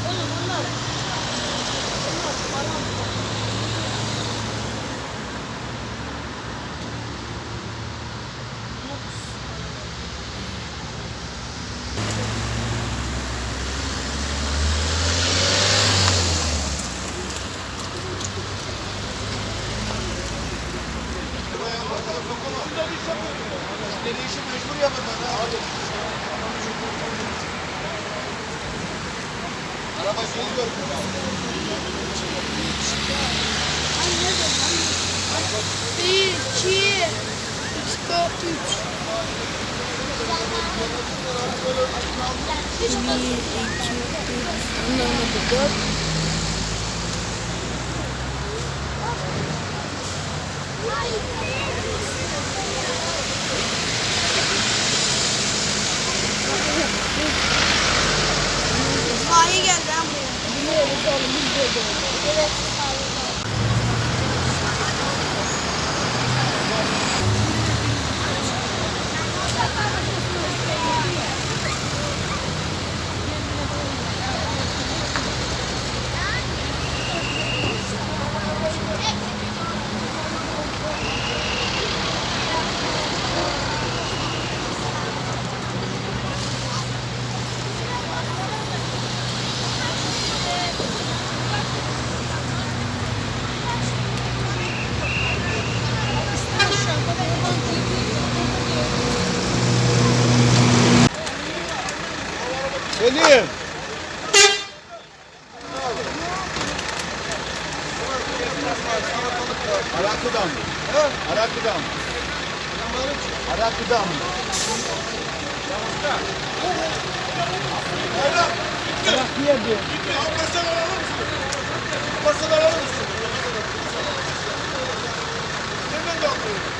Oğlum onlar falan. Deneyişi mecbur yapacağız abi. Araba geliyor. Bir, iki, üç, dört, üç. Bir, iki, üç. Anlamadım. Dört. Fahi geldi ha buraya. Biliyoruz oğlum biz de öyle. Evet. Selim. Arakıdan mı? Arakıdan mı? Arakıdan mı? Arakıya diyor. Parçalar alır mısın? Parçalar alır mısın? Nereden de alıyorsun?